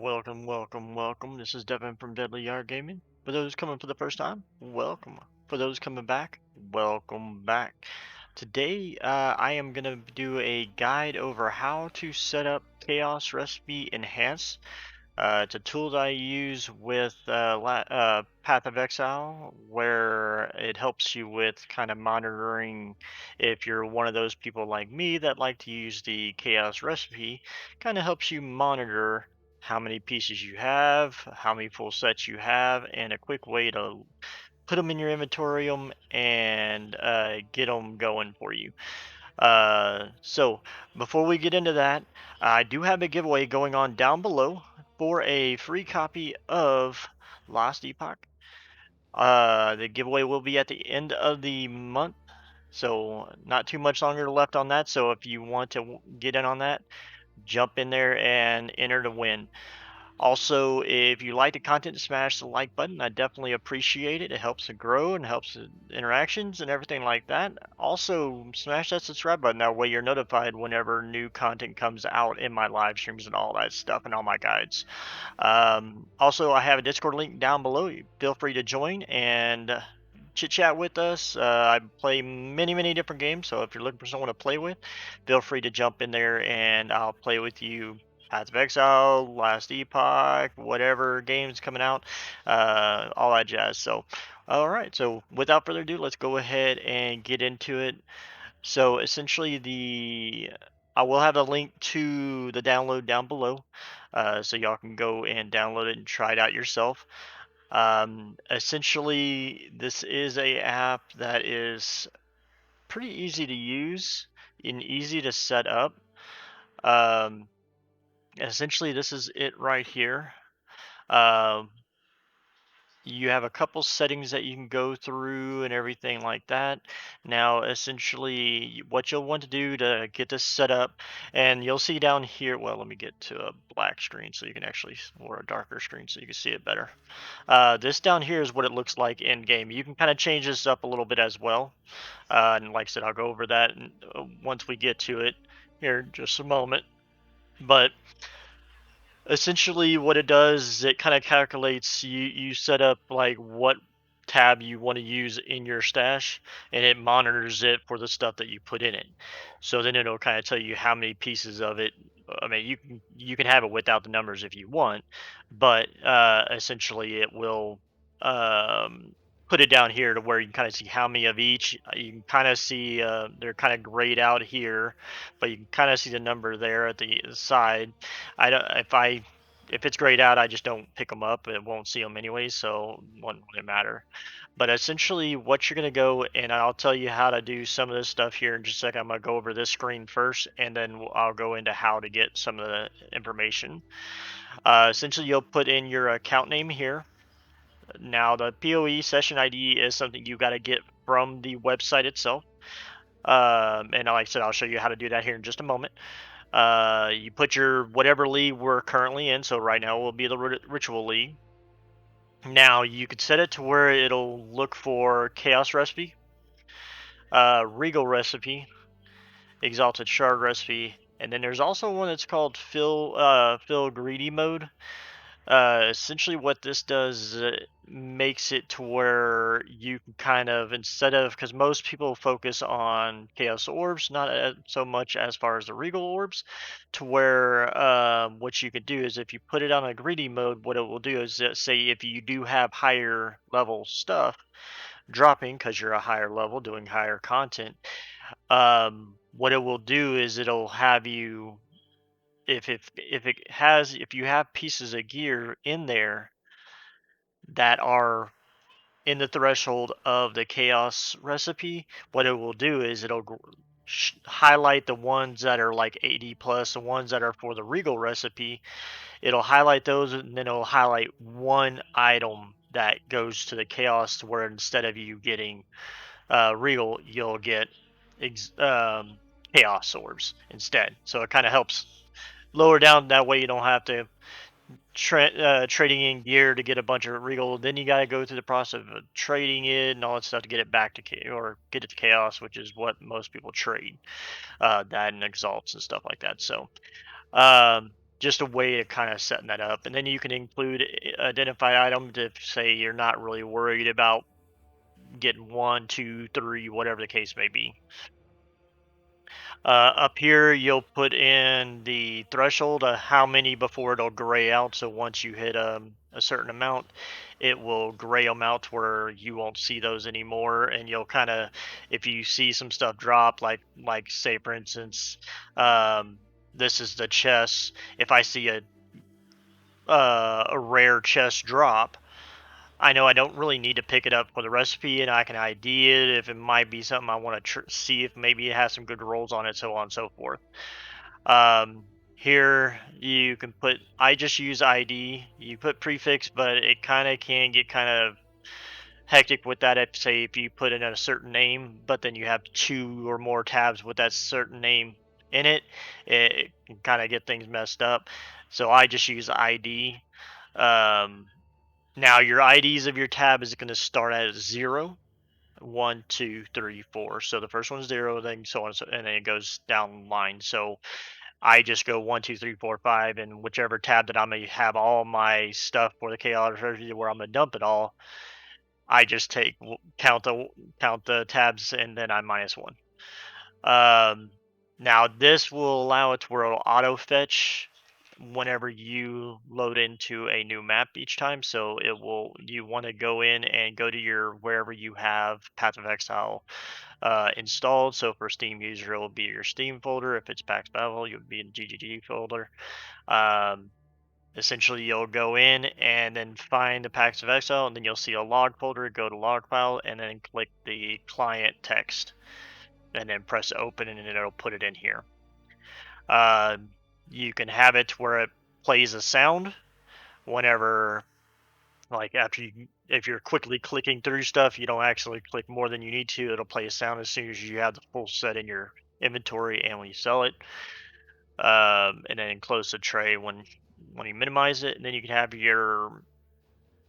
Welcome. This is Devin from Deadly Yard Gaming. For those coming for the first time, welcome. For those coming back, welcome back. Today, I am going to do a guide over how to set up Chaos Recipe Enhance. It's a tool that I use with Path of Exile, where it helps you with kind of monitoring if you're one of those people like me that like to use the Chaos Recipe. Kind of helps you monitor how many pieces you have, how many full sets you have, and a quick way to put them in your inventorium and get them going for you. So before we get into that, I do have a giveaway going on down below for a free copy of Last Epoch. The giveaway will be at the end of the month, so not too much longer left on that. So if you want to get in on that, jump in there and enter to win. Also, if you like the content, smash the like button. I definitely appreciate it. It helps it grow and helps interactions and everything like that. Also, smash that subscribe button. That way you're notified whenever new content comes out in my live streams and all that stuff and all my guides. Also, I have a Discord link down below. Feel free to join and chit chat with us. I play many different games, so if you're looking for someone to play with, feel free to jump in there and I'll play with you. Path of Exile, Last Epoch, whatever games coming out, all that jazz. So, all right. So, without further ado, let's go ahead and get into it. So, essentially, I will have a link to the download down below, so y'all can go and download it and try it out yourself. Essentially, this is a app that is pretty easy to use and easy to set up. Essentially, this is it right here. You have a couple settings that you can go through and everything like that. Now, essentially, what you'll want to do to get this set up, and you'll see down here, well, let me get to a black screen so you can actually, or a darker screen so you can see it better. This down here is what it looks like in game. You can kind of change this up a little bit as well. And like I said, I'll go over that once we get to it here in just a moment. But essentially what it does is it kind of calculates, you set up like what tab you want to use in your stash, and it monitors it for the stuff that you put in it. So then it'll kind of tell you how many pieces of it. I mean, you can have it without the numbers if you want, but essentially it will put it down here to where you can kind of see how many of each. You can kind of see they're kind of grayed out here, but you can kind of see the number there at the side. I don't if it's grayed out, I just don't pick them up. It won't see them anyway, so it wouldn't matter. But essentially, what you're gonna go, and I'll tell you how to do some of this stuff here in just a second. I'm gonna go over this screen first, and then I'll go into how to get some of the information. Essentially, you'll put in your account name here. Now, the PoE session ID is something you got to get from the website itself. And like I said, I'll show you how to do that here in just a moment. You put your whatever league we're currently in. So right now will be the Ritual League. Now you could set it to where it'll look for Chaos Recipe, Regal Recipe, Exalted Shard Recipe, and then there's also one that's called Fill Greedy Mode. Essentially what this does is it makes it to where you can kind of, instead of, because most people focus on chaos orbs, not so much as far as the regal orbs, to where what you could do is if you put it on a greedy mode, what it will do is say if you do have higher level stuff dropping because you're a higher level doing higher content, what it will do is it'll have you, if you have pieces of gear in there that are in the threshold of the chaos recipe, what it will do is it'll highlight the ones that are like 80 plus, the ones that are for the regal recipe. It'll highlight those, and then it'll highlight one item that goes to the chaos, to where instead of you getting regal, you'll get chaos orbs instead. So it kind of helps lower down, that way you don't have to trading in gear to get a bunch of regal. Then you got to go through the process of trading it and all that stuff to get it back to or get it to chaos, which is what most people trade, that and exalts and stuff like that. So just a way to kind of setting that up. And then you can include identified items if, say, you're not really worried about getting one, two, three, whatever the case may be. Up here, you'll put in the threshold of how many before it'll gray out. So once you hit a certain amount, it will gray them out where you won't see those anymore. And you'll kind of, if you see some stuff drop, like say for instance, um, this is the chest. If I see a rare chest drop, I know I don't really need to pick it up for the recipe, and I can ID it if it might be something I want to see if maybe it has some good rolls on it, so on and so forth. Here you can put. I just use ID. You put prefix, but it kind of can get kind of hectic with that. If say if you put in a certain name, but then you have two or more tabs with that certain name in it, it can kind of get things messed up. So I just use ID. Um, Now your IDs of your tab is going to start at 0, 1, 2, 3, 4. So the first one's 0, then so on, and then it goes down the line. So I just go 1, 2, 3, 4, 5, and whichever tab that I'm gonna have all my stuff for the chaos review where I'm gonna dump it all. I just count the tabs and then I minus 1. Um, Now this will allow it to where it'll auto fetch whenever you load into a new map each time. So it will you want to go in and go to your wherever you have Path of Exile installed. So for Steam user, it will be your Steam folder. If it's PAX Battle, you'll be in GGG folder. Um, Essentially, you'll go in and then find the Pax of Exile, and then you'll see a log folder. Go to log file, and then click the client text, and then press open, and it'll put it in here. Uh, you can have it where it plays a sound whenever, like after you, if you're quickly clicking through stuff, you don't actually click more than you need to. It'll play a sound as soon as you have the full set in your inventory and when you sell it. And then close the tray when you minimize it. And then you can have your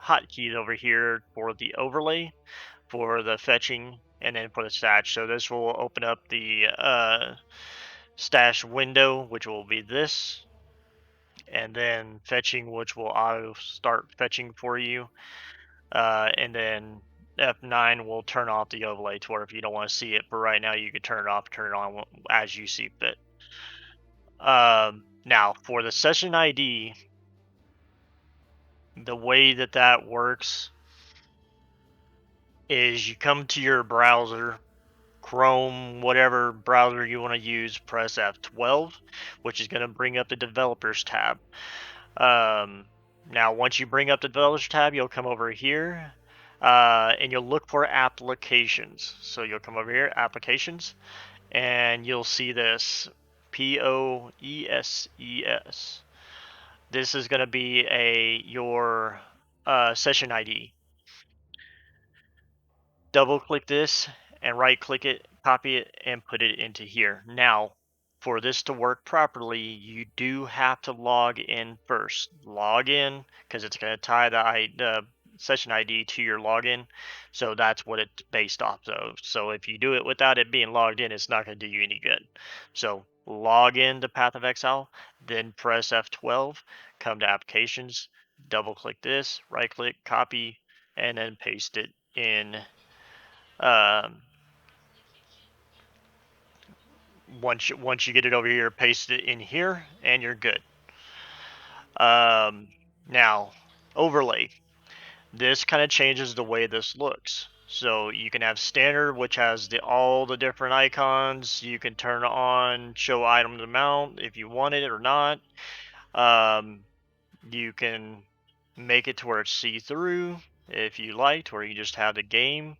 hotkeys over here for the overlay, for the fetching, and then for the stash. So this will open up the stash window, which will be this, and then fetching, which will auto start fetching for you. And then F9 will turn off the overlay to where if you don't want to see it, but right now you can turn it off, turn it on as you see fit. Now for the session ID, the way that works is you come to your browser, Chrome, whatever browser you want to use, press F12, which is going to bring up the developers tab. Now, once you bring up the developers tab, you'll come over here and you'll look for applications. So you'll come over here, applications, and you'll see this POESES. This is going to be your session ID. Double click this and right click it, copy it, and put it into here. Now, for this to work properly, you do have to log in first. Log in because it's going to tie the session ID to your login. So that's what it's based off of. So if you do it without it being logged in, it's not going to do you any good. So log in to Path of Exile, then press F12, come to Applications, double click this, right click, copy, and then paste it in. um, once you get it over here, paste it in here, and you're good. Now, overlay. This kind of changes the way this looks. So you can have standard, which has all the different icons. You can turn on show item to mount if you want it or not. You can make it to where it's see-through if you liked, or you just have the game.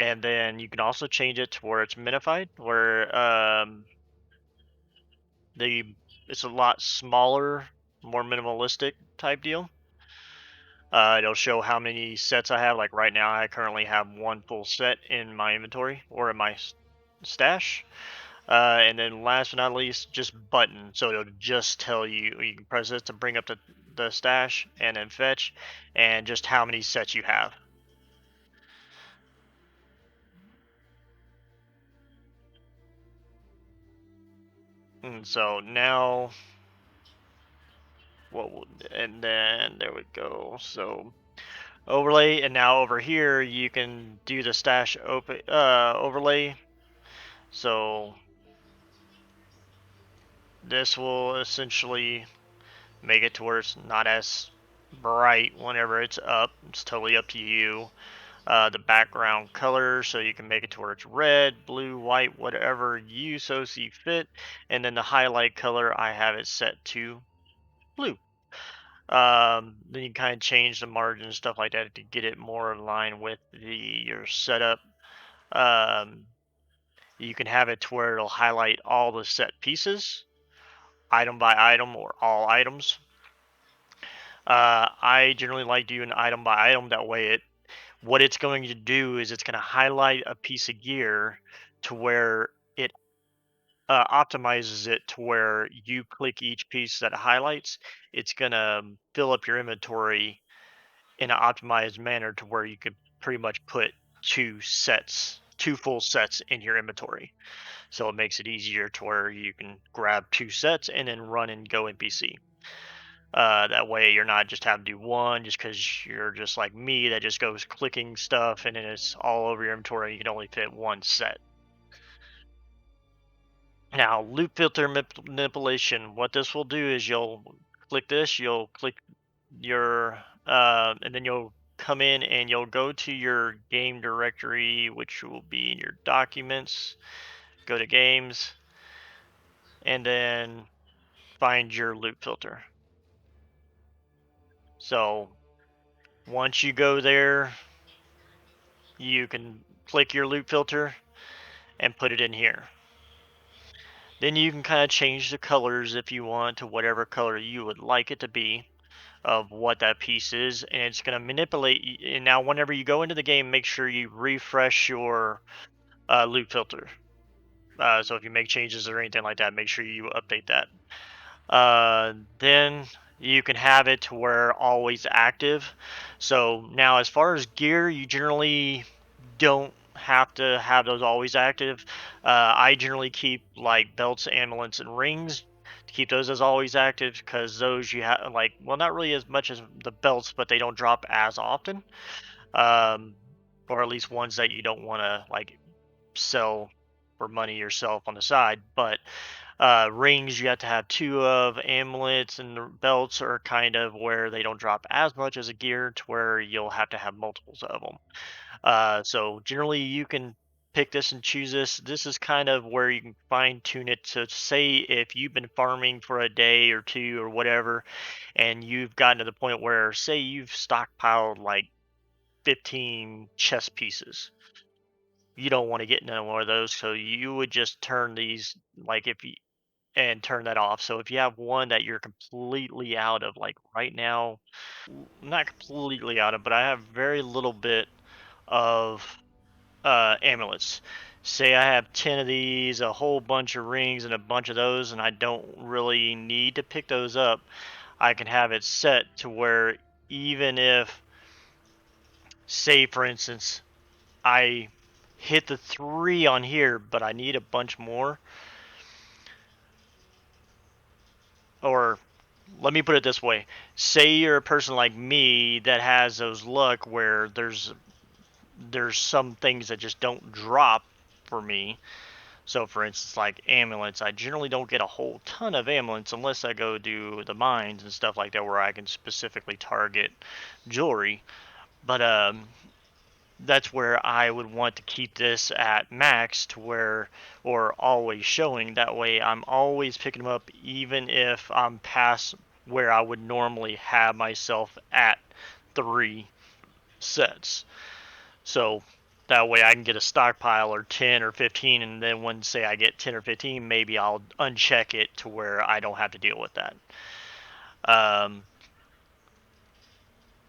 And then you can also change it to where it's minified, where it's a lot smaller, more minimalistic type deal. It'll show how many sets I have. Like right now, I currently have one full set in my inventory or in my stash. And then last but not least, just button. So it'll just tell you, you can press this to bring up the stash and then fetch, and just how many sets you have. And so now and then there we go. So overlay, and now over here you can do the stash overlay. So this will essentially make it to where it's not as bright whenever it's up. It's totally up to you. The background color, so you can make it to where it's red, blue, white, whatever you so see fit. And then the highlight color, I have it set to blue. Then you kind of change the margin and stuff like that to get it more in line with your setup. Um, you can have it to where it'll highlight all the set pieces, item by item or all items. I generally like doing item by item. That way, what it's going to do is it's going to highlight a piece of gear to where it optimizes it to where you click each piece that it highlights. It's going to fill up your inventory in an optimized manner to where you could pretty much put two full sets in your inventory. So it makes it easier to where you can grab two sets and then run and go NPC. That way you're not just having to do one just because you're just like me that just goes clicking stuff and then it's all over your inventory. You can only fit one set. Now, loop filter manipulation. What this will do is you'll click your, and then you'll come in and you'll go to your game directory, which will be in your documents. Go to games, and then find your loop filter. So once you go there, you can click your loop filter and put it in here. Then you can kind of change the colors if you want to whatever color you would like it to be of what that piece is, and it's going to manipulate. And now whenever you go into the game, make sure you refresh your loop filter. So if you make changes or anything like that, make sure you update that. Then you can have it to where always active. So now as far as gear, you generally don't have to have those always active. I generally keep like belts, amulets, and rings to keep those as always active because those you have like, well, not really as much as the belts, but they don't drop as often. Um, or at least ones that you don't want to like sell for money yourself on the side. But rings you have to have two of. Amulets and the belts are kind of where they don't drop as much as a gear to where you'll have to have multiples of them. So generally you can pick this and choose this. This is kind of where you can fine tune it to say if you've been farming for a day or two or whatever, and you've gotten to the point where say you've stockpiled like 15 chess pieces. You don't want to get none more of those, so you would just turn these like if you and turn that off. So if you have one that you're completely out of, like right now, not completely out of, but I have very little bit of amulets. Say I have 10 of these, a whole bunch of rings, and a bunch of those, and I don't really need to pick those up. I can have it set to where even if, say for instance, I hit the 3 on here, but I need a bunch more, or let me put it this way. Say you're a person like me that has those luck where there's some things that just don't drop for me. So for instance, like amulets, I generally don't get a whole ton of amulets unless I go do the mines and stuff like that where I can specifically target jewelry. But that's where I would want to keep this at max to where, or always showing. That way I'm always picking them up even if I'm past where I would normally have myself at 3 sets. So that way I can get a stockpile or 10 or 15, and then when say I get 10 or 15, maybe I'll uncheck it to where I don't have to deal with that. Um,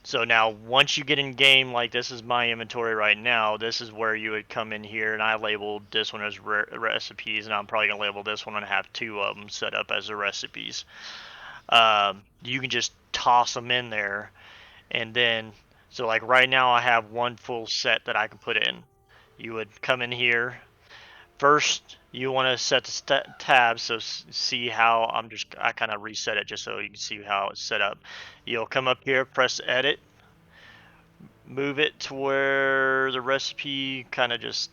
So now once you get in game, like this is my inventory right now, this is where you would come in here, and I labeled this one as recipes, and I'm probably going to label this one and have 2 of them set up as the recipes. You can just toss them in there, and then, so like right now I have one full set that I can put in. You would come in here, First, you want to set the tab, so see how I kind of reset it just so you can see how it's set up. You'll come up here, press edit, move it to where the recipe kind of just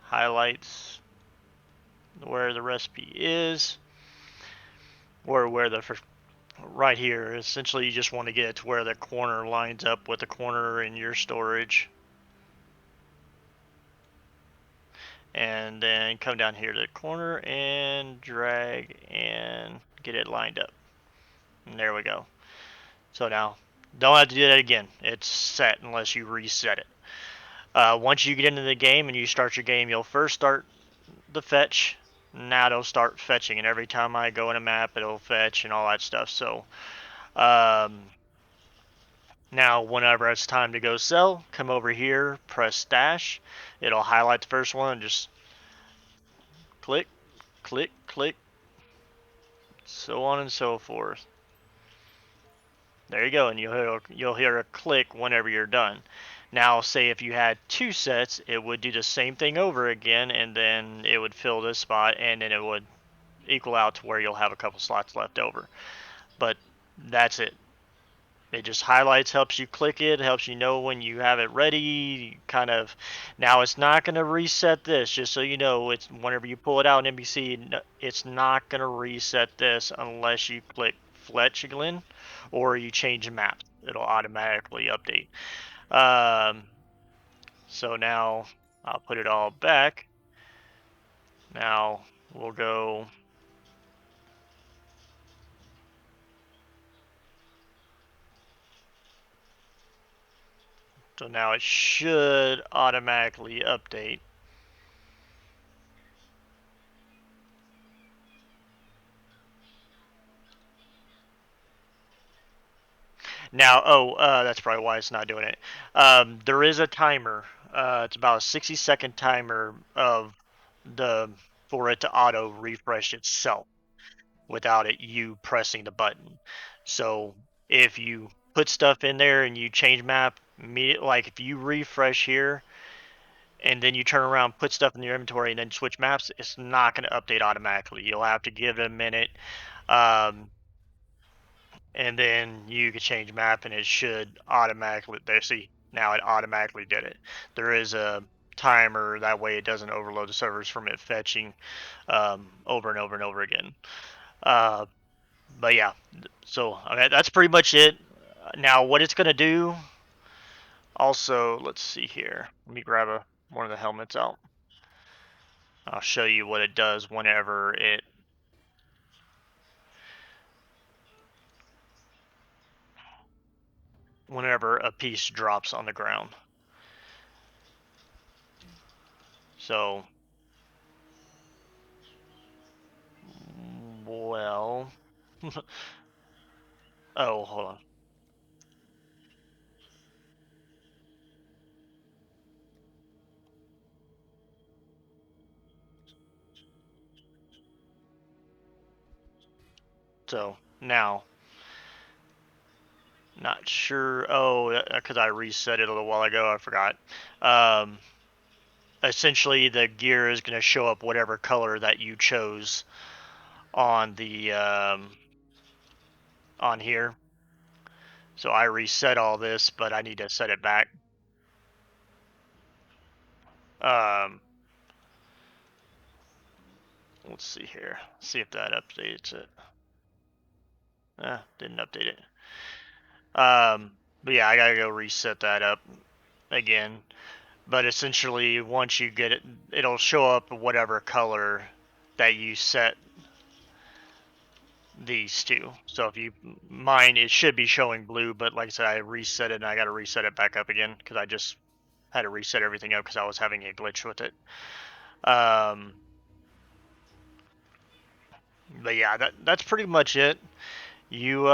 highlights where the recipe is, or where the right here. Essentially, you just want to get it to where the corner lines up with the corner in your storage. And then come down here to the corner and drag and get it lined up. And there we go. So now, don't have to do that again. It's set unless you reset it. Once you get into the game and you start your game, you'll first start the fetch. Now it'll start fetching, and every time I go in a map, it'll fetch and all that stuff. So now whenever it's time to go sell, come over here, press dash. It'll highlight the first one and just click, click, click, so on and so forth. There you go, and you'll hear a click whenever you're done. Now, say if you had two sets, it would do the same thing over again, and then it would fill this spot, and then it would equal out to where you'll have a couple slots left over. But that's it. It just highlights, helps you click it, helps you know when you have it ready. Kind of. Now it's not going to reset this, just so you know. It's whenever you pull it out in NBC, it's not going to reset this unless you click Fletchglin or you change maps. It'll automatically update. Um, so now I'll put it all back. Now we'll go. So now it should automatically update. Now, that's probably why it's not doing it. There is a timer. It's about a 60-second timer of the for it to auto refresh itself without you pressing the button. So if you put stuff in there and you change map, like if you refresh here and then you turn around, put stuff in your inventory, and then switch maps, it's not going to update automatically. You'll have to give it a minute. Um, and then you can change map and it should automatically there. See, now it automatically did it. There is a timer, that way it doesn't overload the servers from it fetching over and over and over again. uh, but yeah, so I mean, that's pretty much it. Now what it's going to do also, let's see here, let me grab one of the helmets out. I'll show you what it does whenever a piece drops on the ground. So, well, oh, hold on. So now, not sure. Oh, because I reset it a little while ago, I forgot. Um, Essentially, the gear is going to show up whatever color that you chose on the on here. So I reset all this, but I need to set it back. Um, let's see here. See if that updates it. Didn't update it. But yeah, I gotta go reset that up again. But essentially, once you get it, it'll show up whatever color that you set these two. So if you mine, it should be showing blue, but like I said, I reset it and I got to reset it back up again because I just had to reset everything up because I was having a glitch with it. But yeah, that's pretty much it. You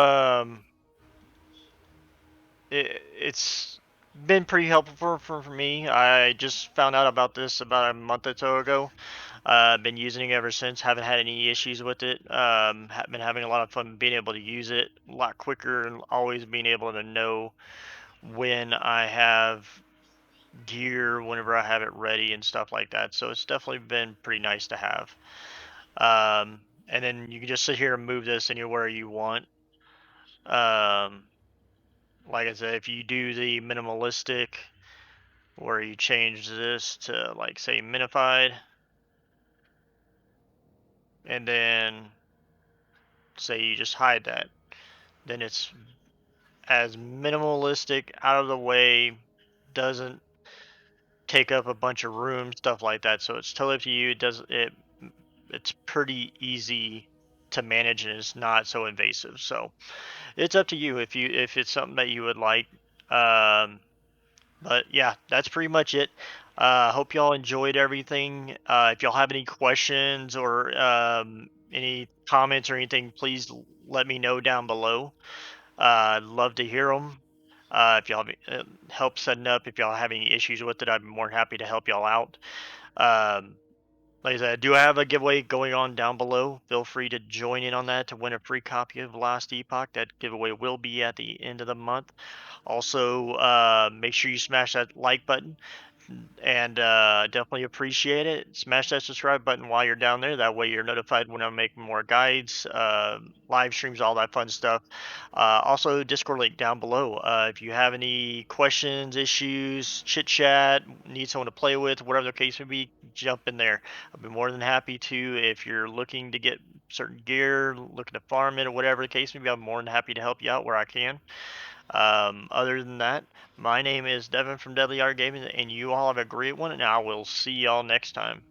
it's been pretty helpful for me. I just found out about this about a month or so ago. Been using it ever since. Haven't had any issues with it. Been having a lot of fun being able to use it a lot quicker and always being able to know when I have gear whenever I have it ready and stuff like that. So it's definitely been pretty nice to have. And then you can just sit here and move this anywhere you want. Um, like I said, if you do the minimalistic, where you change this to like say minified, and then say you just hide that, then it's as minimalistic, out of the way, doesn't take up a bunch of room, stuff like that. So it's totally up to you. It does it. It's pretty easy to manage and it's not so invasive. So it's up to you if it's something that you would like. Um, but yeah, that's pretty much it. Hope y'all enjoyed everything. If y'all have any questions or any comments or anything, please let me know down below. I'd love to hear them. If y'all have help setting up, if y'all have any issues with it, I'd be more than happy to help y'all out. Um, like I said, I do have a giveaway going on down below. Feel free to join in on that to win a free copy of Last Epoch. That giveaway will be at the end of the month. Also, make sure you smash that like button and definitely appreciate it. Smash that subscribe button while you're down there. That way you're notified when I'm making more guides, live streams, all that fun stuff. Also, Discord link down below. If you have any questions, issues, chit chat, need someone to play with, whatever the case may be, jump in there. I'll be more than happy to. If you're looking to get certain gear, looking to farm it, or whatever the case may be, I'm more than happy to help you out where I can. Other than that, my name is Devin from Deadly Art Gaming, and you all have a great one, and I will see y'all next time.